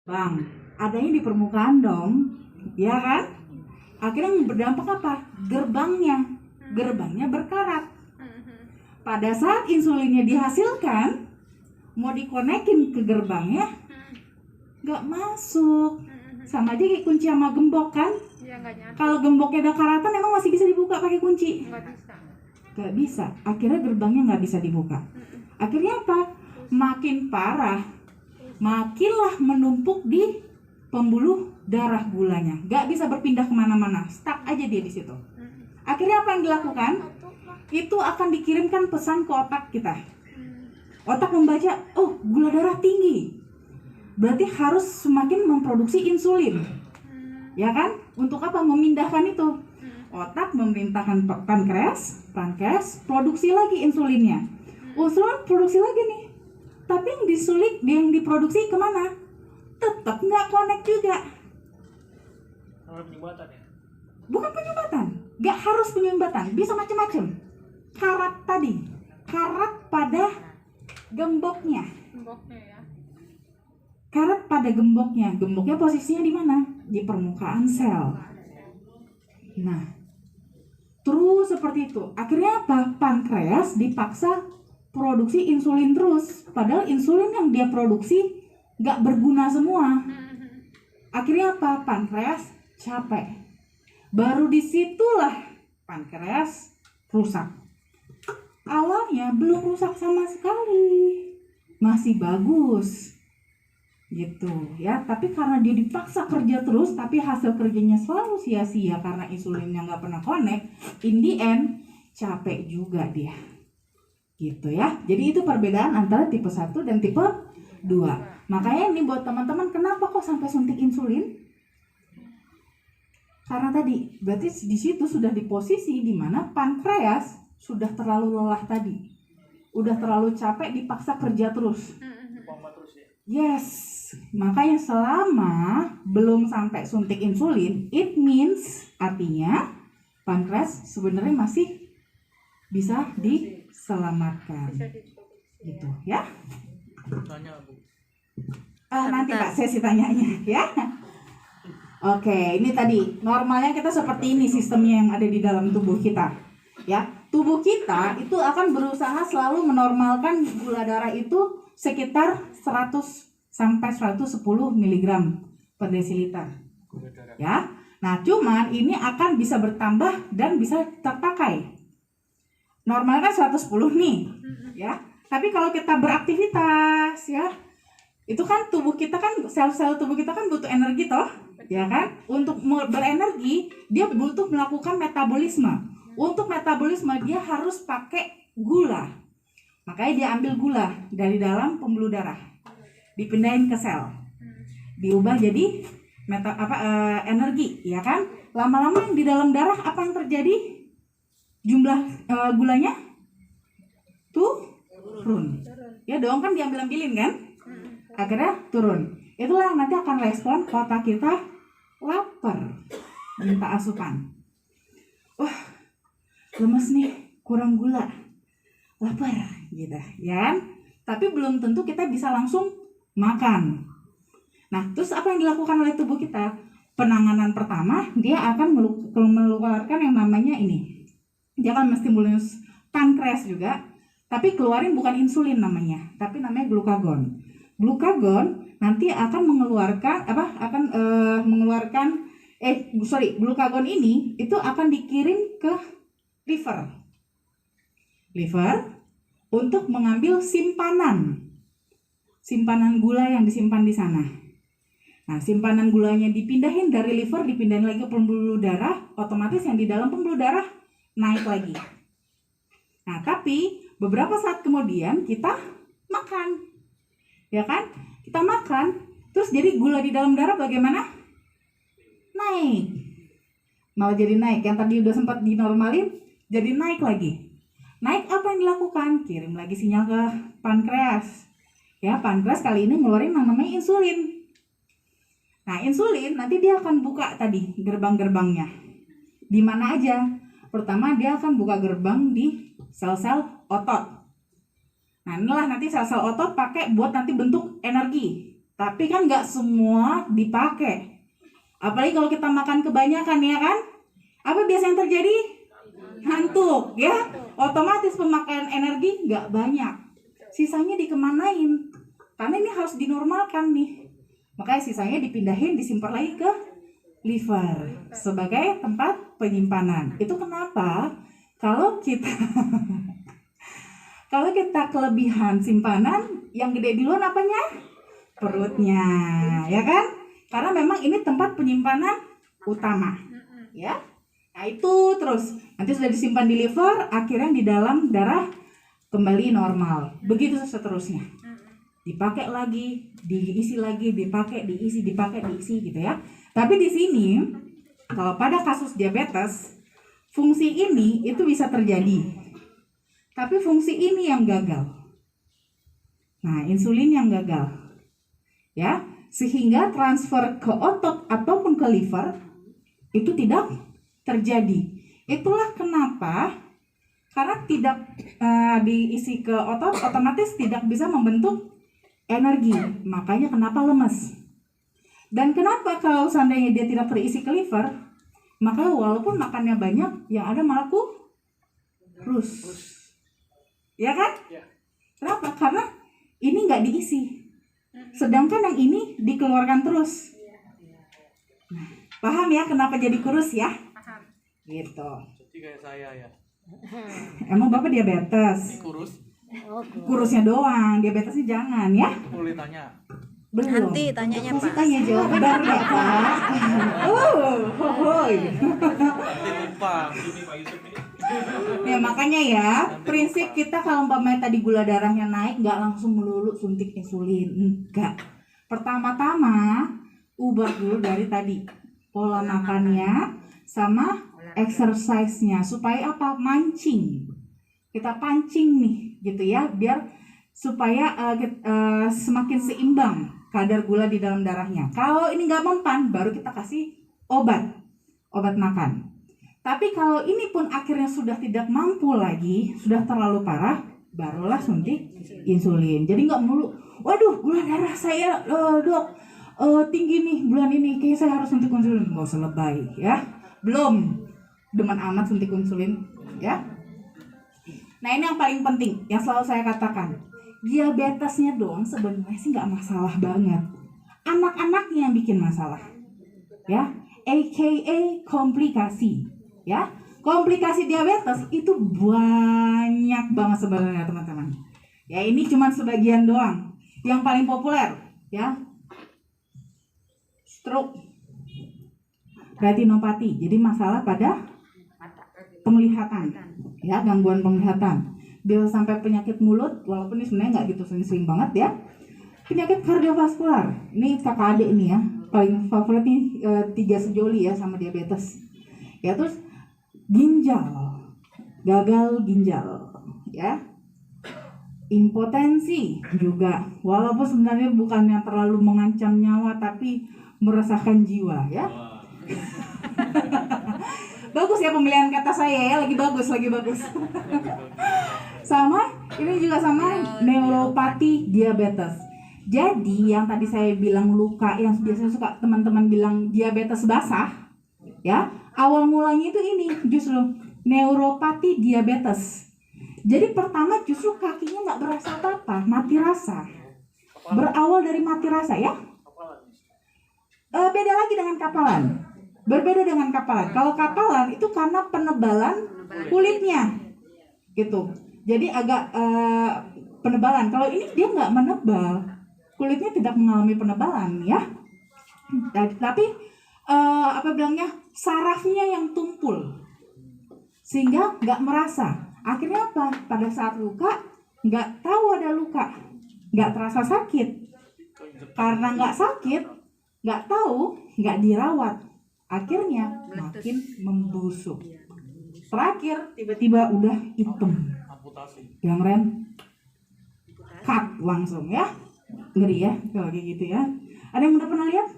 Bang, adanya di permukaan dong, ya kan? Akhirnya yang berdampak apa? Gerbangnya berkarat. Pada saat insulinnya dihasilkan, mau dikonekin ke gerbangnya, nggak masuk. Sama aja kayak kunci sama gembok kan? Ya, kalau gemboknya ada karatan, emang masih bisa dibuka pakai kunci? Nggak bisa. Nggak bisa. Akhirnya gerbangnya nggak bisa dibuka. Akhirnya apa? Makin parah, makinlah menumpuk di pembuluh darah gulanya. Nggak bisa berpindah kemana-mana, stuck aja dia di situ. Akhirnya apa yang dilakukan? Itu akan dikirimkan pesan ke otak kita. Otak membaca, oh gula darah tinggi, berarti harus semakin memproduksi insulin, ya kan? Untuk apa? Memindahkan itu. Otak memerintahkan pankreas produksi lagi insulinnya. Insulin produksi lagi nih, tapi yang diproduksi kemana? Tetap nggak connect juga. Penyumbatan ya? Bukan penyumbatan, nggak harus penyumbatan, bisa macam-macam. Karat pada gemboknya. Ya. Karat pada gemboknya posisinya di mana? Di permukaan sel. Nah, terus seperti itu. Akhirnya apa? Pankreas dipaksa produksi insulin terus, padahal insulin yang dia produksi nggak berguna semua. Akhirnya apa? Pankreas capek. Baru disitulah pankreas rusak. Awalnya belum rusak sama sekali, masih bagus gitu ya, tapi karena dia dipaksa kerja terus, tapi hasil kerjanya selalu sia-sia karena insulinnya nggak pernah connect, in the end capek juga dia gitu ya. Jadi itu perbedaan antara tipe 1 dan tipe 2. Makanya ini buat teman-teman, kenapa kok sampai suntik insulin? Karena tadi berarti di situ sudah di posisi di mana pankreas sudah terlalu lelah tadi, udah terlalu capek, dipaksa kerja terus. Yes, makanya selama belum sampai suntik insulin, it means artinya pankreas sebenarnya masih bisa diselamatkan. Gitu ya. Tanya, Bu. Nanti Pak sesi tanyanya ya. Oke, ini tadi normalnya kita seperti ini sistemnya yang ada di dalam tubuh kita. Ya, tubuh kita itu akan berusaha selalu menormalkan gula darah itu sekitar 100 sampai 110 mg per desiliter. Ya. Nah, cuman ini akan bisa bertambah dan bisa terpakai. Normalnya kan 110 nih, ya. Tapi kalau kita beraktivitas ya, itu kan tubuh kita kan, sel-sel tubuh kita kan butuh energi toh, ya kan? Untuk berenergi dia butuh melakukan metabolisme. Untuk metabolisme dia harus pakai gula. Makanya dia ambil gula dari dalam pembuluh darah, dipindahin ke sel, diubah jadi energi, ya kan? Lama-lama yang di dalam darah apa yang terjadi? Jumlah gulanya turun. Ya dong, kan diambil-ambilin kan? Akhirnya turun. Itulah yang nanti akan respon otak kita lapar, minta asupan. Wah, lemes nih, kurang gula, lapar gitu ya kan? Tapi belum tentu kita bisa langsung makan. Nah, terus apa yang dilakukan oleh tubuh kita? Penanganan pertama, dia akan mengeluarkan yang namanya ini. Dia akan menstimulus pankreas juga, tapi keluarin bukan insulin namanya, tapi namanya glukagon. Glukagon nanti akan glukagon ini itu akan dikirim ke liver untuk mengambil simpanan gula yang disimpan di sana. Nah, simpanan gulanya dipindahin dari liver, dipindahin lagi ke pembuluh darah, otomatis yang di dalam pembuluh darah naik lagi. Nah, tapi beberapa saat kemudian kita makan, ya kan? Kita makan, terus jadi gula di dalam darah bagaimana? Naik. Malah jadi naik. Yang tadi udah sempat dinormalin, jadi naik lagi. Naik, apa yang dilakukan? Kirim lagi sinyal ke pankreas. Ya, pankreas kali ini ngeluarin namanya insulin. Nah, insulin nanti dia akan buka tadi gerbang-gerbangnya. Di mana aja? Pertama dia akan buka gerbang di sel-sel otot. Nah, inilah nanti sel-sel otot pakai buat nanti bentuk energi. Tapi kan nggak semua dipakai. Apalagi kalau kita makan kebanyakan ya kan? Apa biasanya yang terjadi? Ngantuk ya. Otomatis pemakaian energi nggak banyak. Sisanya dikemanain? Karena ini harus dinormalkan nih. Makanya sisanya dipindahin, disimpan lagi ke liver sebagai tempat penyimpanan. Itu kenapa? Kalau kita kalau kita kelebihan simpanan, yang gede duluan apanya? Perutnya, ya kan? Karena memang ini tempat penyimpanan utama, ya. Nah itu terus nanti sudah disimpan di liver, akhirnya di dalam darah kembali normal. Begitu seterusnya. Dipakai lagi, diisi lagi, dipakai, diisi, dipakai, diisi gitu ya. Tapi di sini kalau pada kasus diabetes, fungsi ini itu bisa terjadi. Tapi fungsi ini yang gagal. Nah, insulin yang gagal. Ya, sehingga transfer ke otot ataupun ke liver itu tidak terjadi. Itulah kenapa karena tidak diisi ke otot, otomatis tidak bisa membentuk energi. Makanya kenapa lemes. Dan kenapa kalau seandainya dia tidak terisi ke liver, maka walaupun makannya banyak, yang ada malah kurus. Ya kan? Kenapa? Karena ini nggak diisi. Sedangkan yang ini dikeluarkan terus. Nah, paham ya kenapa jadi kurus ya? Paham. Gitu. Jadi kayak saya ya. Emang Bapak diabetes? Ini kurus. Kurusnya doang, diabetesnya jangan ya? Boleh tanya. Belum. Nanti tanyanya, Masih Pak. tanya jawab bentar ya Pak. Hohoi. Nanti lupa. Ya makanya ya, prinsip kita kalau umpamanya tadi gula darahnya naik, nggak langsung melulu suntik insulin, enggak. Pertama-tama ubah dulu dari tadi pola makannya sama exercise-nya supaya apa? Mancing. Kita pancing nih, gitu ya, biar supaya semakin seimbang kadar gula di dalam darahnya. Kalau ini nggak mempan, baru kita kasih obat makan. Tapi kalau ini pun akhirnya sudah tidak mampu lagi, sudah terlalu parah, barulah suntik insulin. Jadi nggak melulu, waduh gula darah saya dok tinggi nih bulan ini, kayaknya saya harus suntik insulin. Nggak usah lebay ya, belum demen amat suntik insulin ya. Nah ini yang paling penting, yang selalu saya katakan, diabetesnya doang sebenarnya sih nggak masalah banget. Anak-anaknya yang bikin masalah, ya, aka komplikasi. Ya, komplikasi diabetes itu banyak banget sebenarnya teman-teman. Ya ini cuma sebagian doang. Yang paling populer ya, stroke, retinopati. Jadi masalah pada penglihatan, ya gangguan penglihatan. Bisa sampai penyakit mulut, walaupun ini sebenarnya nggak gitu sering banget ya. Penyakit kardiovaskular, ini kakak adik ini ya, paling favorit nih 3 sejoli ya sama diabetes. Ya terus ginjal, gagal ginjal, ya, impotensi juga, walaupun sebenarnya bukan yang terlalu mengancam nyawa tapi meresahkan jiwa, ya. Bagus ya pemilihan kata saya ya, lagi bagus. Sama, ini juga sama neuropati diabetes. Jadi yang tadi saya bilang luka, yang biasanya suka teman-teman bilang diabetes basah, ya. Awal mulanya itu ini justru neuropati diabetes. Jadi pertama justru kakinya nggak berasa apa-apa, mati rasa. Berawal dari mati rasa ya. Beda lagi dengan kapalan. Berbeda dengan kapalan. Kalau kapalan itu karena penebalan kulitnya, gitu. Jadi agak penebalan. Kalau ini dia nggak menebal, kulitnya tidak mengalami penebalan ya. Tapi apa bilangnya, sarafnya yang tumpul sehingga nggak merasa. Akhirnya apa? Pada saat luka nggak tahu ada luka, nggak terasa sakit. Karena nggak sakit, nggak tahu, nggak dirawat, akhirnya makin membusuk. Terakhir tiba-tiba udah hitam, yang ren cut langsung ya. Ngeri ya kalau kayak gitu ya. Ada yang udah pernah lihat?